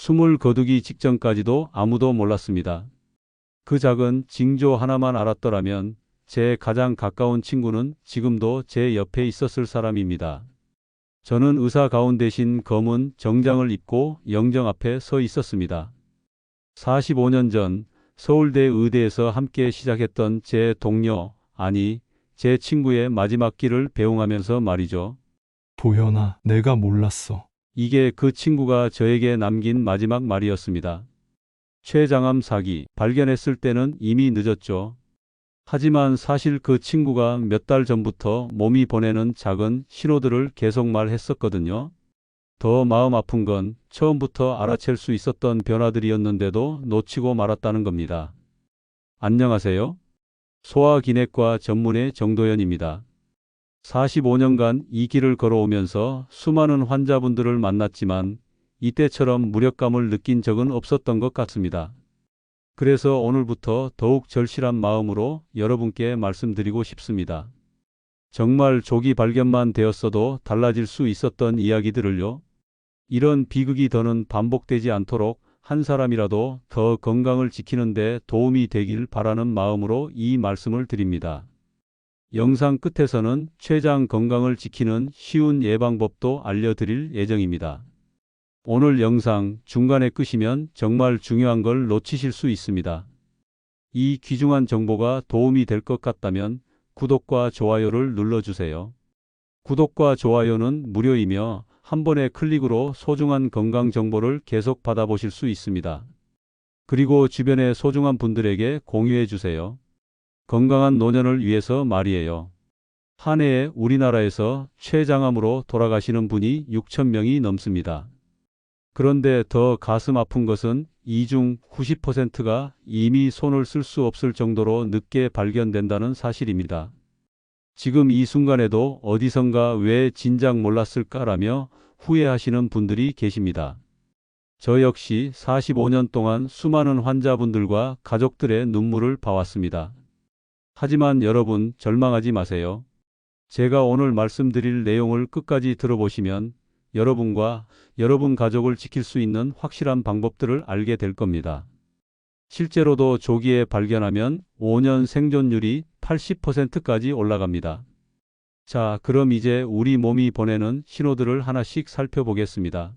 숨을 거두기 직전까지도 아무도 몰랐습니다. 그 작은 징조 하나만 알았더라면 제 가장 가까운 친구는 지금도 제 옆에 있었을 사람입니다. 저는 의사 가운 대신 검은 정장을 입고 영정 앞에 서 있었습니다. 45년 전 서울대 의대에서 함께 시작했던 제 동료, 아니, 제 친구의 마지막 길을 배웅하면서 말이죠. 도현아, 내가 몰랐어. 이게 그 친구가 저에게 남긴 마지막 말이었습니다. 췌장암 사기 발견했을 때는 이미 늦었죠. 하지만 사실 그 친구가 몇 달 전부터 몸이 보내는 작은 신호들을 계속 말했었거든요. 더 마음 아픈 건 처음부터 알아챌 수 있었던 변화들이었는데도 놓치고 말았다는 겁니다. 안녕하세요. 소아기내과 전문의 정도현입니다. 45년간 이 길을 걸어오면서 수많은 환자분들을 만났지만 이때처럼 무력감을 느낀 적은 없었던 것 같습니다. 그래서 오늘부터 더욱 절실한 마음으로 여러분께 말씀드리고 싶습니다. 정말 조기 발견만 되었어도 달라질 수 있었던 이야기들을요. 이런 비극이 더는 반복되지 않도록 한 사람이라도 더 건강을 지키는 데 도움이 되길 바라는 마음으로 이 말씀을 드립니다. 영상 끝에서는 췌장 건강을 지키는 쉬운 예방법도 알려드릴 예정입니다. 오늘 영상 중간에 끄시면 정말 중요한 걸 놓치실 수 있습니다. 이 귀중한 정보가 도움이 될 것 같다면 구독과 좋아요를 눌러주세요. 구독과 좋아요는 무료이며 한 번의 클릭으로 소중한 건강 정보를 계속 받아보실 수 있습니다. 그리고 주변의 소중한 분들에게 공유해 주세요. 건강한 노년을 위해서 말이에요. 한 해에 우리나라에서 췌장암으로 돌아가시는 분이 6천 명이 넘습니다. 그런데 더 가슴 아픈 것은 이 중 90%가 이미 손을 쓸 수 없을 정도로 늦게 발견된다는 사실입니다. 지금 이 순간에도 어디선가 왜 진작 몰랐을까라며 후회하시는 분들이 계십니다. 저 역시 45년 동안 수많은 환자분들과 가족들의 눈물을 봐왔습니다. 하지만 여러분 절망하지 마세요. 제가 오늘 말씀드릴 내용을 끝까지 들어보시면 여러분과 여러분 가족을 지킬 수 있는 확실한 방법들을 알게 될 겁니다. 실제로도 조기에 발견하면 5년 생존율이 80%까지 올라갑니다. 자, 그럼 이제 우리 몸이 보내는 신호들을 하나씩 살펴보겠습니다.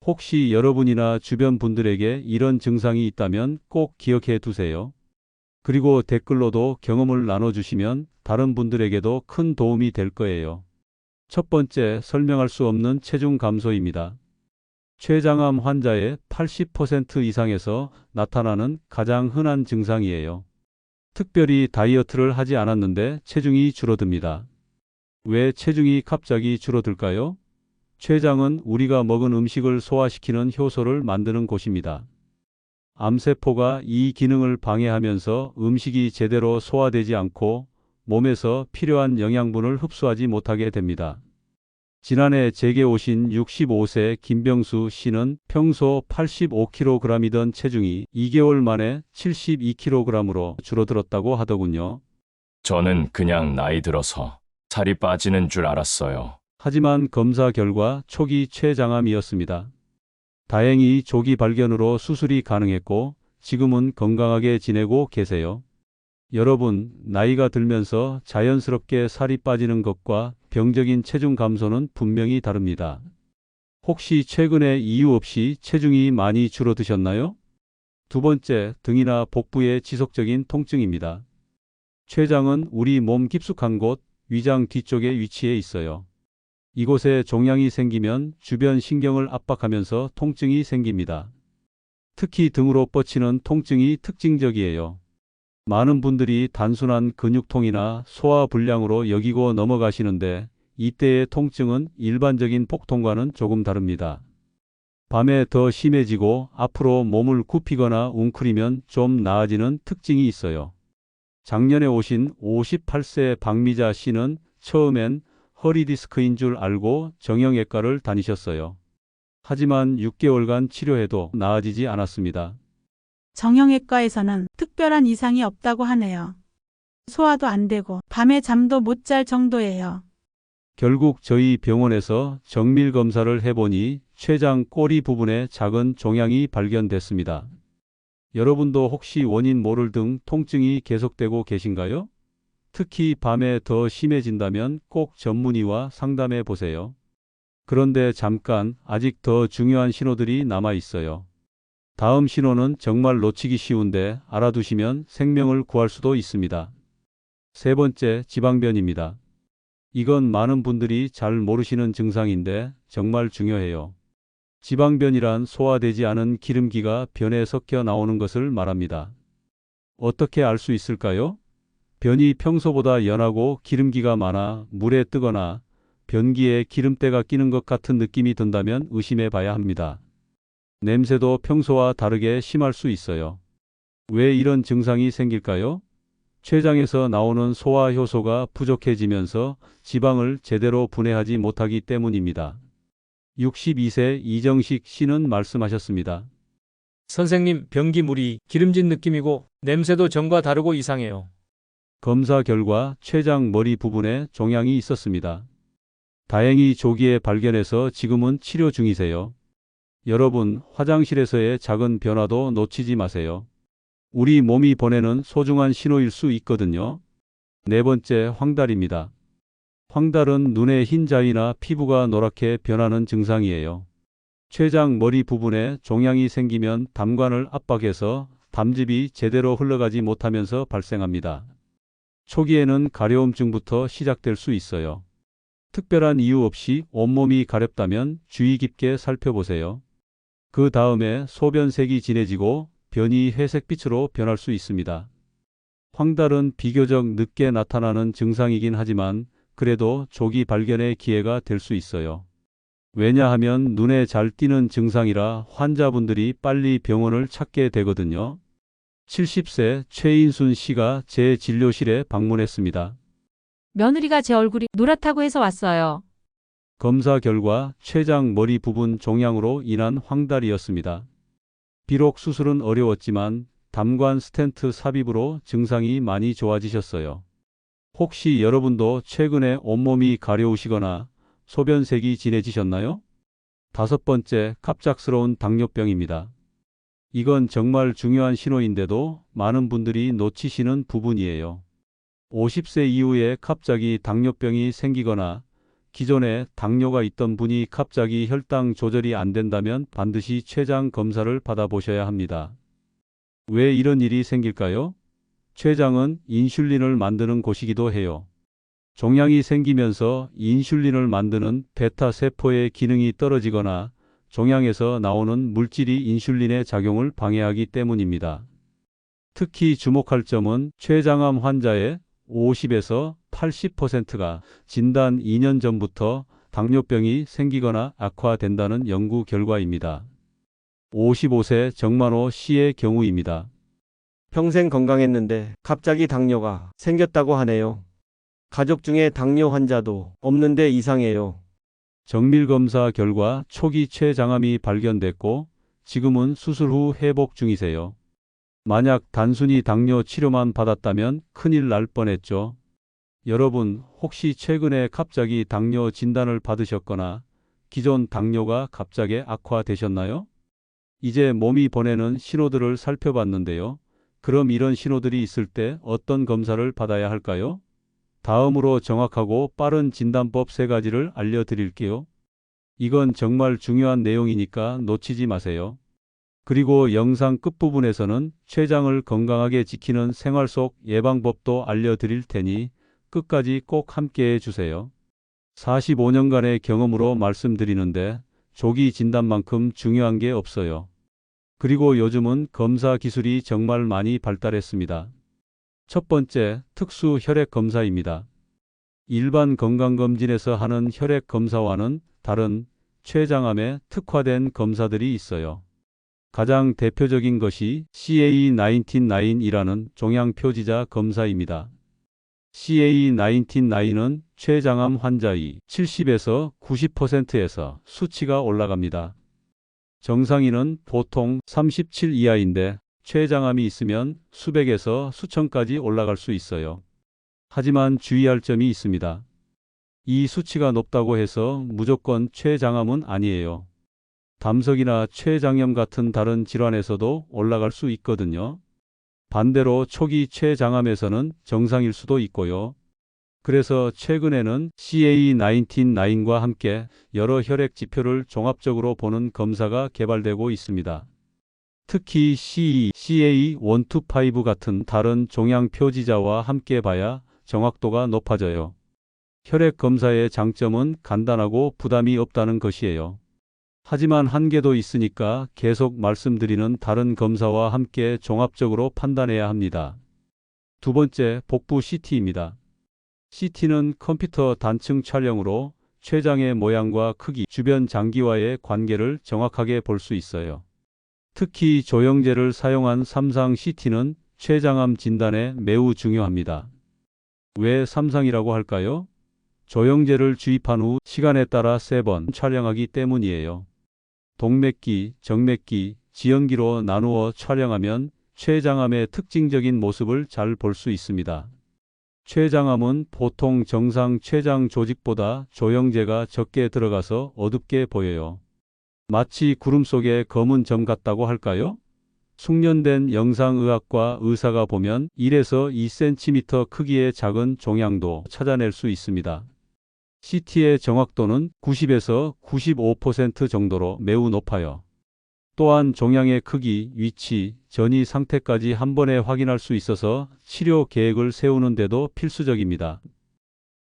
혹시 여러분이나 주변 분들에게 이런 증상이 있다면 꼭 기억해 두세요. 그리고 댓글로도 경험을 나눠주시면 다른 분들에게도 큰 도움이 될 거예요. 첫 번째, 설명할 수 없는 체중 감소입니다. 췌장암 환자의 80% 이상에서 나타나는 가장 흔한 증상이에요. 특별히 다이어트를 하지 않았는데 체중이 줄어듭니다. 왜 체중이 갑자기 줄어들까요? 췌장은 우리가 먹은 음식을 소화시키는 효소를 만드는 곳입니다. 암세포가 이 기능을 방해하면서 음식이 제대로 소화되지 않고 몸에서 필요한 영양분을 흡수하지 못하게 됩니다. 지난해 제게 오신 65세 김병수 씨는 평소 85kg이던 체중이 2개월 만에 72kg으로 줄어들었다고 하더군요. 저는 그냥 나이 들어서 살이 빠지는 줄 알았어요. 하지만 검사 결과 초기 췌장암이었습니다. 다행히 조기 발견으로 수술이 가능했고 지금은 건강하게 지내고 계세요. 여러분, 나이가 들면서 자연스럽게 살이 빠지는 것과 병적인 체중 감소는 분명히 다릅니다. 혹시 최근에 이유 없이 체중이 많이 줄어드셨나요? 두 번째, 등이나 복부의 지속적인 통증입니다. 췌장은 우리 몸 깊숙한 곳, 위장 뒤쪽에 위치해 있어요. 이곳에 종양이 생기면 주변 신경을 압박하면서 통증이 생깁니다. 특히 등으로 뻗치는 통증이 특징적이에요. 많은 분들이 단순한 근육통이나 소화불량으로 여기고 넘어가시는데 이때의 통증은 일반적인 폭통과는 조금 다릅니다. 밤에 더 심해지고 앞으로 몸을 굽히거나 웅크리면 좀 나아지는 특징이 있어요. 작년에 오신 58세 박미자 씨는 처음엔 허리 디스크인 줄 알고 정형외과를 다니셨어요. 하지만 6개월간 치료해도 나아지지 않았습니다. 정형외과에서는 특별한 이상이 없다고 하네요. 소화도 안 되고 밤에 잠도 못 잘 정도예요. 결국 저희 병원에서 정밀 검사를 해보니 췌장 꼬리 부분에 작은 종양이 발견됐습니다. 여러분도 혹시 원인 모를 등 통증이 계속되고 계신가요? 특히 밤에 더 심해진다면 꼭 전문의와 상담해 보세요. 그런데 잠깐, 아직 더 중요한 신호들이 남아 있어요. 다음 신호는 정말 놓치기 쉬운데 알아두시면 생명을 구할 수도 있습니다. 세 번째, 지방변입니다. 이건 많은 분들이 잘 모르시는 증상인데 정말 중요해요. 지방변이란 소화되지 않은 기름기가 변에 섞여 나오는 것을 말합니다. 어떻게 알 수 있을까요? 변이 평소보다 연하고 기름기가 많아 물에 뜨거나 변기에 기름때가 끼는 것 같은 느낌이 든다면 의심해 봐야 합니다. 냄새도 평소와 다르게 심할 수 있어요. 왜 이런 증상이 생길까요? 췌장에서 나오는 소화 효소가 부족해지면서 지방을 제대로 분해하지 못하기 때문입니다. 62세 이정식 씨는 말씀하셨습니다. 선생님, 변기물이 기름진 느낌이고 냄새도 전과 다르고 이상해요. 검사 결과 췌장 머리 부분에 종양이 있었습니다. 다행히 조기에 발견해서 지금은 치료 중이세요. 여러분, 화장실에서의 작은 변화도 놓치지 마세요. 우리 몸이 보내는 소중한 신호일 수 있거든요. 네 번째, 황달입니다. 황달은 눈의 흰 자위나 피부가 노랗게 변하는 증상이에요. 췌장 머리 부분에 종양이 생기면 담관을 압박해서 담즙이 제대로 흘러가지 못하면서 발생합니다. 초기에는 가려움증부터 시작될 수 있어요. 특별한 이유 없이 온몸이 가렵다면 주의 깊게 살펴보세요. 그 다음에 소변색이 진해지고 변이 회색빛으로 변할 수 있습니다. 황달은 비교적 늦게 나타나는 증상이긴 하지만 그래도 조기 발견의 기회가 될 수 있어요. 왜냐하면 눈에 잘 띄는 증상이라 환자분들이 빨리 병원을 찾게 되거든요. 70세 최인순 씨가 제 진료실에 방문했습니다. 며느리가 제 얼굴이 노랗다고 해서 왔어요. 검사 결과 췌장 머리 부분 종양으로 인한 황달이었습니다. 비록 수술은 어려웠지만 담관 스텐트 삽입으로 증상이 많이 좋아지셨어요. 혹시 여러분도 최근에 온몸이 가려우시거나 소변색이 진해지셨나요? 다섯 번째, 갑작스러운 당뇨병입니다. 이건 정말 중요한 신호인데도 많은 분들이 놓치시는 부분이에요. 50세 이후에 갑자기 당뇨병이 생기거나 기존에 당뇨가 있던 분이 갑자기 혈당 조절이 안 된다면 반드시 췌장 검사를 받아보셔야 합니다. 왜 이런 일이 생길까요? 췌장은 인슐린을 만드는 곳이기도 해요. 종양이 생기면서 인슐린을 만드는 베타 세포의 기능이 떨어지거나 종양에서 나오는 물질이 인슐린의 작용을 방해하기 때문입니다. 특히 주목할 점은 췌장암 환자의 50에서 80%가 진단 2년 전부터 당뇨병이 생기거나 악화된다는 연구 결과입니다. 55세 정만호 씨의 경우입니다. 평생 건강했는데 갑자기 당뇨가 생겼다고 하네요. 가족 중에 당뇨 환자도 없는데 이상해요. 정밀검사 결과 초기 췌장암이 발견됐고 지금은 수술 후 회복 중이세요. 만약 단순히 당뇨 치료만 받았다면 큰일 날 뻔했죠. 여러분, 혹시 최근에 갑자기 당뇨 진단을 받으셨거나 기존 당뇨가 갑자기 악화되셨나요? 이제 몸이 보내는 신호들을 살펴봤는데요. 그럼 이런 신호들이 있을 때 어떤 검사를 받아야 할까요? 다음으로 정확하고 빠른 진단법 3가지를 알려드릴게요. 이건 정말 중요한 내용이니까 놓치지 마세요. 그리고 영상 끝부분에서는 췌장을 건강하게 지키는 생활 속 예방법도 알려드릴 테니 끝까지 꼭 함께 해주세요. 45년간의 경험으로 말씀드리는데 조기 진단만큼 중요한 게 없어요. 그리고 요즘은 검사 기술이 정말 많이 발달했습니다. 첫 번째, 특수 혈액 검사입니다. 일반 건강검진에서 하는 혈액 검사와는 다른 췌장암에 특화된 검사들이 있어요. 가장 대표적인 것이 CA19-9이라는 종양 표지자 검사입니다. CA19-9은 췌장암 환자의 70에서 90%에서 수치가 올라갑니다. 정상인은 보통 37 이하인데 췌장암이 있으면 수백에서 수천까지 올라갈 수 있어요. 하지만 주의할 점이 있습니다. 이 수치가 높다고 해서 무조건 췌장암은 아니에요. 담석이나 췌장염 같은 다른 질환에서도 올라갈 수 있거든요. 반대로 초기 췌장암에서는 정상일 수도 있고요. 그래서 최근에는 CA19-9과 함께 여러 혈액 지표를 종합적으로 보는 검사가 개발되고 있습니다. 특히 CA125 같은 다른 종양 표지자와 함께 봐야 정확도가 높아져요. 혈액 검사의 장점은 간단하고 부담이 없다는 것이에요. 하지만 한계도 있으니까 계속 말씀드리는 다른 검사와 함께 종합적으로 판단해야 합니다. 두 번째, 복부 CT입니다. CT는 컴퓨터 단층 촬영으로 췌장의 모양과 크기, 주변 장기와의 관계를 정확하게 볼 수 있어요. 특히 조영제를 사용한 삼상 CT는 췌장암 진단에 매우 중요합니다. 왜 삼상이라고 할까요? 조영제를 주입한 후 시간에 따라 3번 촬영하기 때문이에요. 동맥기, 정맥기, 지연기로 나누어 촬영하면 췌장암의 특징적인 모습을 잘 볼 수 있습니다. 췌장암은 보통 정상 췌장 조직보다 조영제가 적게 들어가서 어둡게 보여요. 마치 구름 속에 검은 점 같다고 할까요? 숙련된 영상의학과 의사가 보면 1에서 2cm 크기의 작은 종양도 찾아낼 수 있습니다. CT의 정확도는 90에서 95% 정도로 매우 높아요. 또한 종양의 크기, 위치, 전이 상태까지 한 번에 확인할 수 있어서 치료 계획을 세우는 데도 필수적입니다.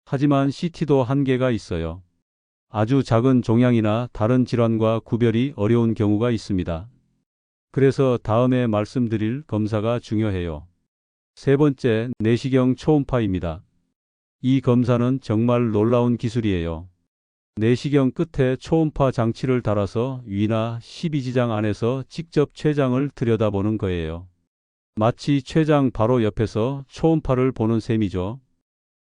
하지만 CT도 한계가 있어요. 아주 작은 종양이나 다른 질환과 구별이 어려운 경우가 있습니다. 그래서 다음에 말씀드릴 검사가 중요해요. 세 번째, 내시경 초음파입니다. 이 검사는 정말 놀라운 기술이에요. 내시경 끝에 초음파 장치를 달아서 위나 12지장 안에서 직접 췌장을 들여다보는 거예요. 마치 췌장 바로 옆에서 초음파를 보는 셈이죠.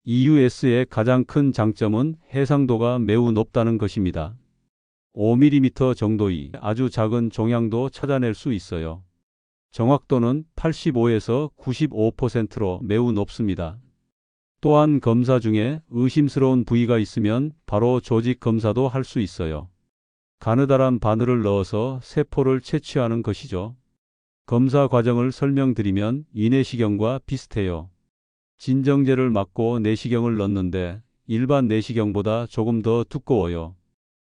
EUS의 가장 큰 장점은 해상도가 매우 높다는 것입니다. 5mm 정도의 아주 작은 종양도 찾아낼 수 있어요. 정확도는 85에서 95%로 매우 높습니다. 또한 검사 중에 의심스러운 부위가 있으면 바로 조직 검사도 할 수 있어요. 가느다란 바늘을 넣어서 세포를 채취하는 것이죠. 검사 과정을 설명드리면 위내시경과 비슷해요. 진정제를 맞고 내시경을 넣는데 일반 내시경보다 조금 더 두꺼워요.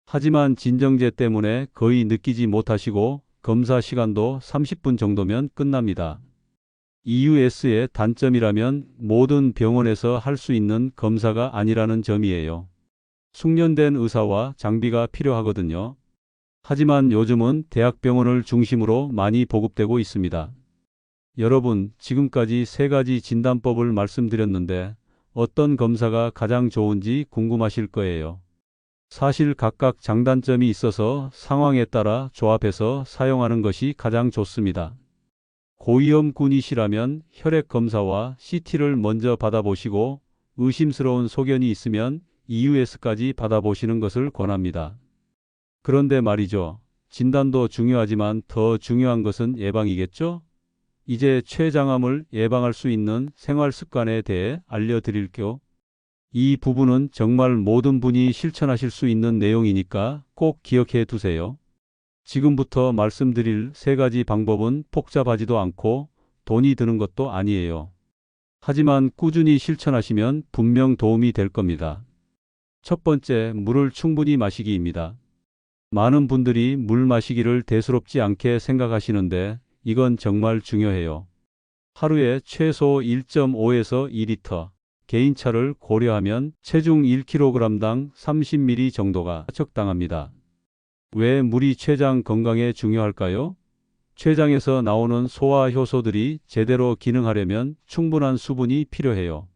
하지만 진정제 때문에 거의 느끼지 못하시고 검사 시간도 30분 정도면 끝납니다. EUS의 단점이라면 모든 병원에서 할 수 있는 검사가 아니라는 점이에요. 숙련된 의사와 장비가 필요하거든요. 하지만 요즘은 대학병원을 중심으로 많이 보급되고 있습니다. 여러분, 지금까지 3가지 진단법을 말씀드렸는데 어떤 검사가 가장 좋은지 궁금하실 거예요. 사실 각각 장단점이 있어서 상황에 따라 조합해서 사용하는 것이 가장 좋습니다. 고위험군이시라면 혈액 검사와 CT를 먼저 받아보시고 의심스러운 소견이 있으면 EUS까지 받아보시는 것을 권합니다. 그런데 말이죠. 진단도 중요하지만 더 중요한 것은 예방이겠죠? 이제 췌장암을 예방할 수 있는 생활 습관에 대해 알려드릴게요. 이 부분은 정말 모든 분이 실천하실 수 있는 내용이니까 꼭 기억해 두세요. 지금부터 말씀드릴 3가지 방법은 복잡하지도 않고 돈이 드는 것도 아니에요. 하지만 꾸준히 실천하시면 분명 도움이 될 겁니다. 첫 번째, 물을 충분히 마시기입니다. 많은 분들이 물 마시기를 대수롭지 않게 생각하시는데 이건 정말 중요해요. 하루에 최소 1.5에서 2리터, 개인차를 고려하면 체중 1kg당 30ml 정도가 적당합니다. 왜 물이 췌장 건강에 중요할까요? 췌장에서 나오는 소화 효소들이 제대로 기능하려면 충분한 수분이 필요해요.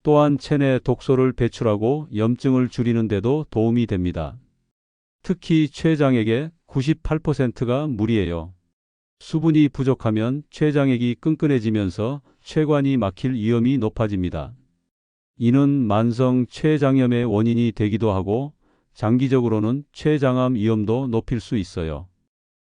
또한 체내 독소를 배출하고 염증을 줄이는 데도 도움이 됩니다. 특히 췌장액의 98%가 물이에요. 수분이 부족하면 췌장액이 끈끈해지면서 췌관이 막힐 위험이 높아집니다. 이는 만성 췌장염의 원인이 되기도 하고 장기적으로는 췌장암 위험도 높일 수 있어요.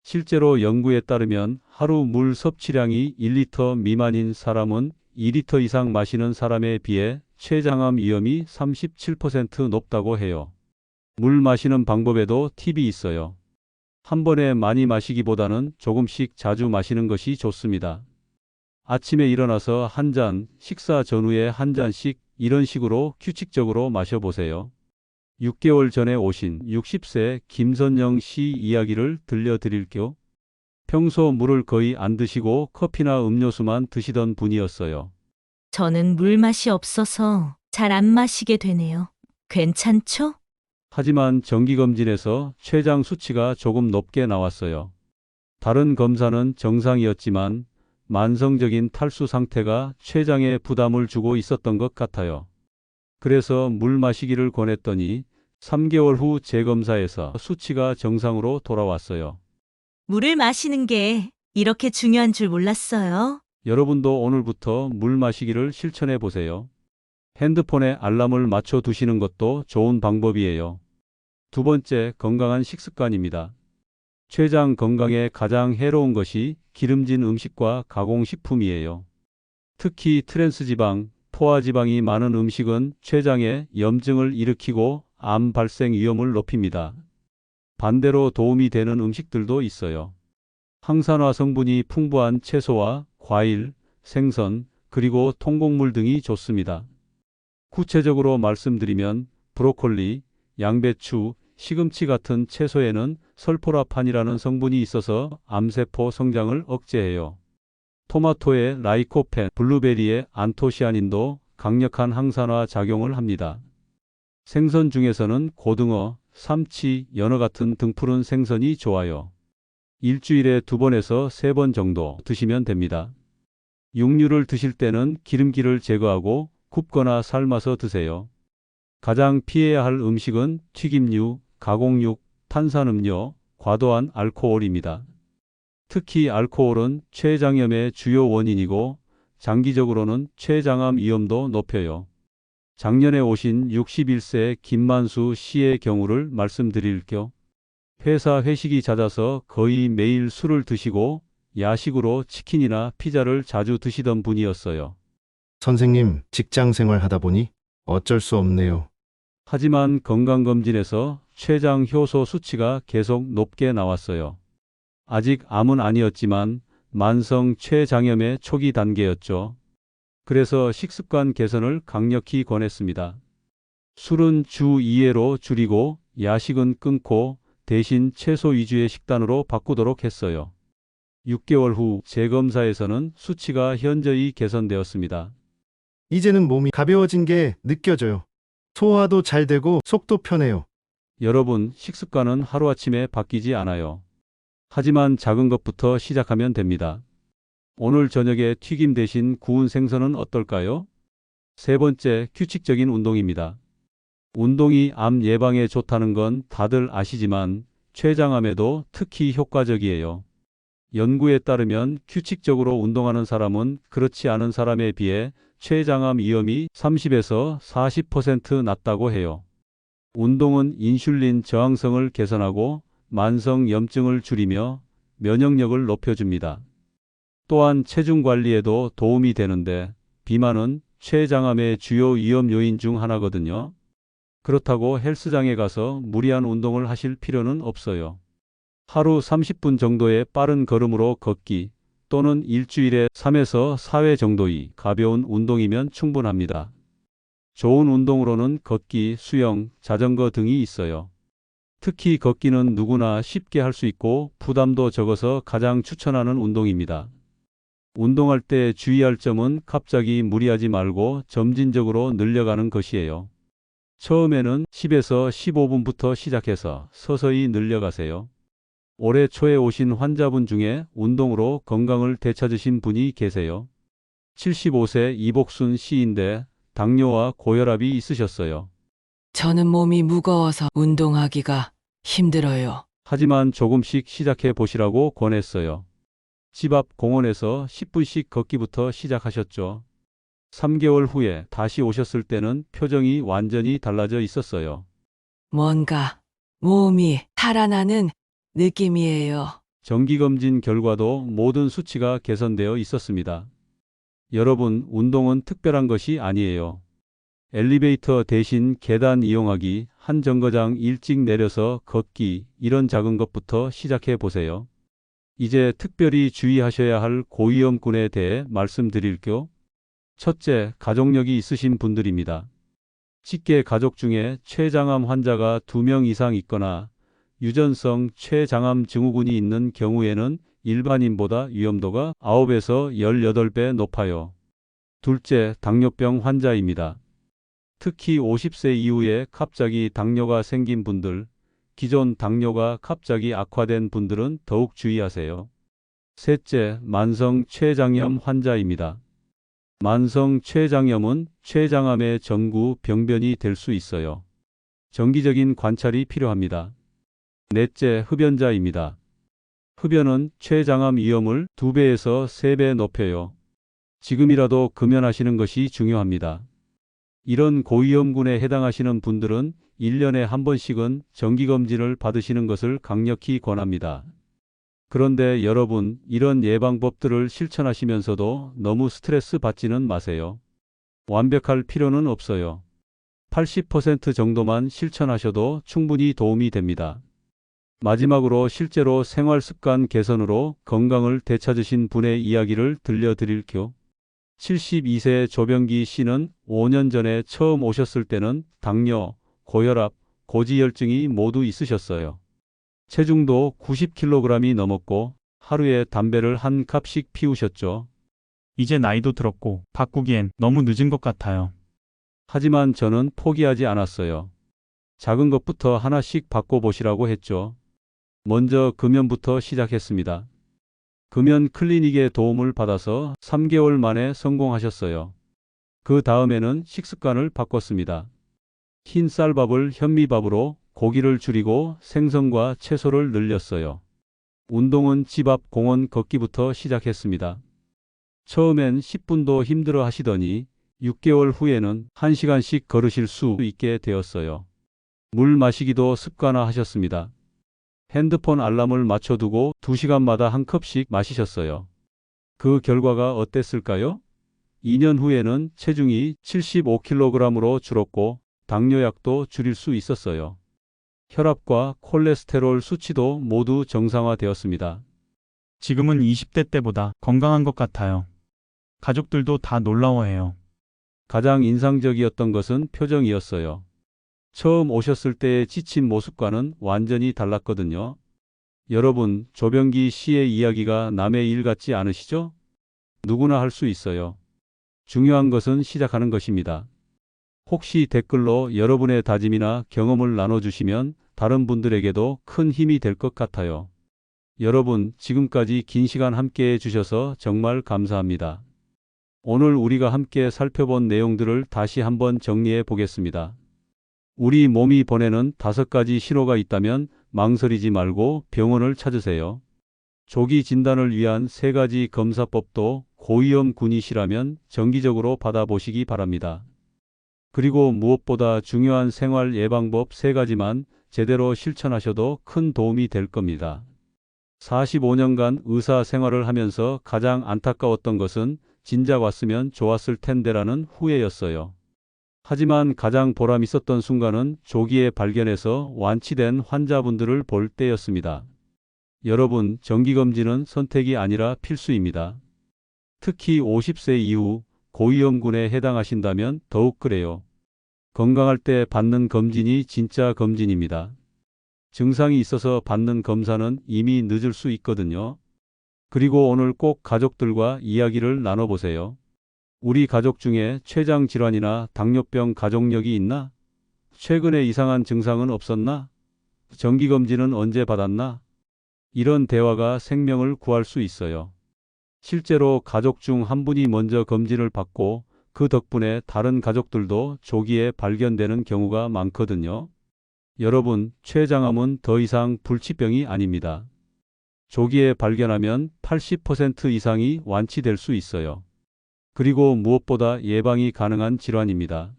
실제로 연구에 따르면 하루 물 섭취량이 1리터 미만인 사람은 2리터 이상 마시는 사람에 비해 췌장암 위험이 37% 높다고 해요. 물 마시는 방법에도 팁이 있어요. 한 번에 많이 마시기보다는 조금씩 자주 마시는 것이 좋습니다. 아침에 일어나서 한 잔, 식사 전후에 한 잔씩 이런 식으로 규칙적으로 마셔보세요. 6개월 전에 오신 60세 김선영 씨 이야기를 들려드릴게요. 평소 물을 거의 안 드시고 커피나 음료수만 드시던 분이었어요. 저는 물맛이 없어서 잘 안 마시게 되네요. 괜찮죠? 하지만 정기검진에서 췌장 수치가 조금 높게 나왔어요. 다른 검사는 정상이었지만 만성적인 탈수 상태가 췌장에 부담을 주고 있었던 것 같아요. 그래서 물 마시기를 권했더니 3개월 후 재검사에서 수치가 정상으로 돌아왔어요. 물을 마시는 게 이렇게 중요한 줄 몰랐어요. 여러분도 오늘부터 물 마시기를 실천해 보세요. 핸드폰에 알람을 맞춰 두시는 것도 좋은 방법이에요. 두 번째, 건강한 식습관입니다. 췌장 건강에 가장 해로운 것이 기름진 음식과 가공식품이에요. 특히 트랜스지방, 포화지방이 많은 음식은 췌장에 염증을 일으키고 암 발생 위험을 높입니다. 반대로 도움이 되는 음식들도 있어요. 항산화 성분이 풍부한 채소와 과일, 생선, 그리고 통곡물 등이 좋습니다. 구체적으로 말씀드리면 브로콜리, 양배추, 시금치 같은 채소에는 설포라판이라는 성분이 있어서 암세포 성장을 억제해요. 토마토의 라이코펜, 블루베리의 안토시아닌도 강력한 항산화 작용을 합니다. 생선 중에서는 고등어, 삼치, 연어 같은 등푸른 생선이 좋아요. 일주일에 2번에서 3번 정도 드시면 됩니다. 육류를 드실 때는 기름기를 제거하고 굽거나 삶아서 드세요. 가장 피해야 할 음식은 튀김류, 가공육, 탄산음료, 과도한 알코올입니다. 특히 알코올은 췌장염의 주요 원인이고 장기적으로는 췌장암 위험도 높여요. 작년에 오신 61세 김만수 씨의 경우를 말씀드릴게요. 회사 회식이 잦아서 거의 매일 술을 드시고 야식으로 치킨이나 피자를 자주 드시던 분이었어요. 선생님, 직장 생활 하다 보니 어쩔 수 없네요. 하지만 건강검진에서 췌장 효소 수치가 계속 높게 나왔어요. 아직 암은 아니었지만 만성 췌장염의 초기 단계였죠. 그래서 식습관 개선을 강력히 권했습니다. 술은 주 2회로 줄이고 야식은 끊고 대신 채소 위주의 식단으로 바꾸도록 했어요. 6개월 후 재검사에서는 수치가 현저히 개선되었습니다. 이제는 몸이 가벼워진 게 느껴져요. 소화도 잘 되고 속도 편해요. 여러분, 식습관은 하루아침에 바뀌지 않아요. 하지만 작은 것부터 시작하면 됩니다. 오늘 저녁에 튀김 대신 구운 생선은 어떨까요? 세 번째, 규칙적인 운동입니다. 운동이 암 예방에 좋다는 건 다들 아시지만 췌장암에도 특히 효과적이에요. 연구에 따르면 규칙적으로 운동하는 사람은 그렇지 않은 사람에 비해 췌장암 위험이 30에서 40% 낮다고 해요. 운동은 인슐린 저항성을 개선하고 만성 염증을 줄이며 면역력을 높여줍니다. 또한 체중 관리에도 도움이 되는데 비만은 췌장암의 주요 위험 요인 중 하나거든요. 그렇다고 헬스장에 가서 무리한 운동을 하실 필요는 없어요. 하루 30분 정도의 빠른 걸음으로 걷기 또는 일주일에 3에서 4회 정도의 가벼운 운동이면 충분합니다. 좋은 운동으로는 걷기, 수영, 자전거 등이 있어요. 특히 걷기는 누구나 쉽게 할 수 있고 부담도 적어서 가장 추천하는 운동입니다. 운동할 때 주의할 점은 갑자기 무리하지 말고 점진적으로 늘려가는 것이에요. 처음에는 10에서 15분부터 시작해서 서서히 늘려가세요. 올해 초에 오신 환자분 중에 운동으로 건강을 되찾으신 분이 계세요. 75세 이복순 씨인데 당뇨와 고혈압이 있으셨어요. 저는 몸이 무거워서 운동하기가 힘들어요. 하지만 조금씩 시작해 보시라고 권했어요. 집 앞 공원에서 10분씩 걷기부터 시작하셨죠. 3개월 후에 다시 오셨을 때는 표정이 완전히 달라져 있었어요. 뭔가 몸이 살아나는 느낌이에요. 정기검진 결과도 모든 수치가 개선되어 있었습니다. 여러분, 운동은 특별한 것이 아니에요. 엘리베이터 대신 계단 이용하기, 한 정거장 일찍 내려서 걷기, 이런 작은 것부터 시작해 보세요. 이제 특별히 주의하셔야 할 고위험군에 대해 말씀드릴게요. 첫째, 가족력이 있으신 분들입니다. 직계 가족 중에 췌장암 환자가 2명 이상 있거나 유전성 췌장암 증후군이 있는 경우에는 일반인보다 위험도가 9에서 18배 높아요. 둘째, 당뇨병 환자입니다. 특히 50세 이후에 갑자기 당뇨가 생긴 분들, 기존 당뇨가 갑자기 악화된 분들은 더욱 주의하세요. 셋째, 만성 췌장염 환자입니다. 만성 췌장염은 췌장암의 전구 병변이 될 수 있어요. 정기적인 관찰이 필요합니다. 넷째, 흡연자입니다. 흡연은 췌장암 위험을 2배에서 3배 높여요. 지금이라도 금연하시는 것이 중요합니다. 이런 고위험군에 해당하시는 분들은 1년에 한 번씩은 정기검진을 받으시는 것을 강력히 권합니다. 그런데 여러분, 이런 예방법들을 실천하시면서도 너무 스트레스 받지는 마세요. 완벽할 필요는 없어요. 80% 정도만 실천하셔도 충분히 도움이 됩니다. 마지막으로 실제로 생활습관 개선으로 건강을 되찾으신 분의 이야기를 들려드릴게요. 72세 조병기 씨는 5년 전에 처음 오셨을 때는 당뇨, 고혈압, 고지혈증이 모두 있으셨어요. 체중도 90kg이 넘었고 하루에 담배를 한 갑씩 피우셨죠. 이제 나이도 들었고 바꾸기엔 너무 늦은 것 같아요. 하지만 저는 포기하지 않았어요. 작은 것부터 하나씩 바꿔보시라고 했죠. 먼저 금연부터 시작했습니다. 금연 클리닉의 도움을 받아서 3개월 만에 성공하셨어요. 그 다음에는 식습관을 바꿨습니다. 흰 쌀밥을 현미밥으로, 고기를 줄이고 생선과 채소를 늘렸어요. 운동은 집 앞 공원 걷기부터 시작했습니다. 처음엔 10분도 힘들어 하시더니 6개월 후에는 1시간씩 걸으실 수 있게 되었어요. 물 마시기도 습관화하셨습니다. 핸드폰 알람을 맞춰두고 2시간마다 한 컵씩 마시셨어요. 그 결과가 어땠을까요? 2년 후에는 체중이 75kg으로 줄었고 당뇨약도 줄일 수 있었어요. 혈압과 콜레스테롤 수치도 모두 정상화되었습니다. 지금은 20대 때보다 건강한 것 같아요. 가족들도 다 놀라워해요. 가장 인상적이었던 것은 표정이었어요. 처음 오셨을 때의 지친 모습과는 완전히 달랐거든요. 여러분, 조병기 씨의 이야기가 남의 일 같지 않으시죠? 누구나 할 수 있어요. 중요한 것은 시작하는 것입니다. 혹시 댓글로 여러분의 다짐이나 경험을 나눠주시면 다른 분들에게도 큰 힘이 될 것 같아요. 여러분, 지금까지 긴 시간 함께 해주셔서 정말 감사합니다. 오늘 우리가 함께 살펴본 내용들을 다시 한번 정리해 보겠습니다. 우리 몸이 보내는 5가지 신호가 있다면 망설이지 말고 병원을 찾으세요. 조기 진단을 위한 3가지 검사법도 고위험군이시라면 정기적으로 받아보시기 바랍니다. 그리고 무엇보다 중요한 생활 예방법 3가지만 제대로 실천하셔도 큰 도움이 될 겁니다. 45년간 의사 생활을 하면서 가장 안타까웠던 것은 진작 왔으면 좋았을 텐데라는 후회였어요. 하지만 가장 보람 있었던 순간은 조기에 발견해서 완치된 환자분들을 볼 때였습니다. 여러분, 정기검진은 선택이 아니라 필수입니다. 특히 50세 이후 고위험군에 해당하신다면 더욱 그래요. 건강할 때 받는 검진이 진짜 검진입니다. 증상이 있어서 받는 검사는 이미 늦을 수 있거든요. 그리고 오늘 꼭 가족들과 이야기를 나눠보세요. 우리 가족 중에 췌장 질환이나 당뇨병 가족력이 있나? 최근에 이상한 증상은 없었나? 정기검진은 언제 받았나? 이런 대화가 생명을 구할 수 있어요. 실제로 가족 중 한 분이 먼저 검진을 받고 그 덕분에 다른 가족들도 조기에 발견되는 경우가 많거든요. 여러분, 췌장암은 더 이상 불치병이 아닙니다. 조기에 발견하면 80% 이상이 완치될 수 있어요. 그리고 무엇보다 예방이 가능한 질환입니다.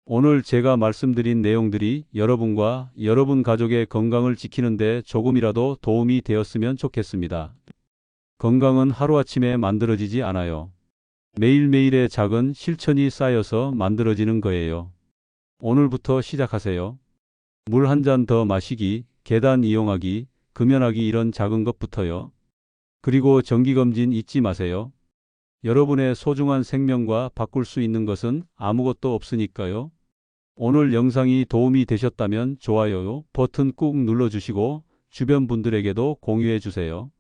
오늘 제가 말씀드린 내용들이 여러분과 여러분 가족의 건강을 지키는 데 조금이라도 도움이 되었으면 좋겠습니다. 건강은 하루아침에 만들어지지 않아요. 매일매일의 작은 실천이 쌓여서 만들어지는 거예요. 오늘부터 시작하세요. 물 한 잔 더 마시기, 계단 이용하기, 금연하기 이런 작은 것부터요. 그리고 정기검진 잊지 마세요. 여러분의 소중한 생명과 바꿀 수 있는 것은 아무것도 없으니까요. 오늘 영상이 도움이 되셨다면 좋아요 버튼 꾹 눌러주시고 주변 분들에게도 공유해 주세요.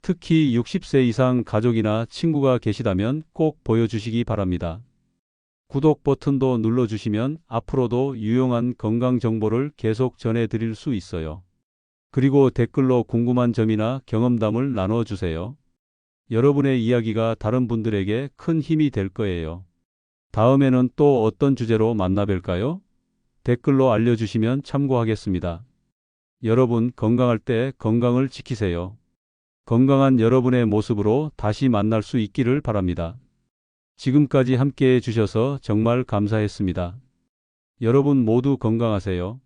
특히 60세 이상 가족이나 친구가 계시다면 꼭 보여주시기 바랍니다. 구독 버튼도 눌러주시면 앞으로도 유용한 건강 정보를 계속 전해드릴 수 있어요. 그리고 댓글로 궁금한 점이나 경험담을 나눠주세요. 여러분의 이야기가 다른 분들에게 큰 힘이 될 거예요. 다음에는 또 어떤 주제로 만나 뵐까요? 댓글로 알려주시면 참고하겠습니다. 여러분 건강할 때 건강을 지키세요. 건강한 여러분의 모습으로 다시 만날 수 있기를 바랍니다. 지금까지 함께 해주셔서 정말 감사했습니다. 여러분 모두 건강하세요.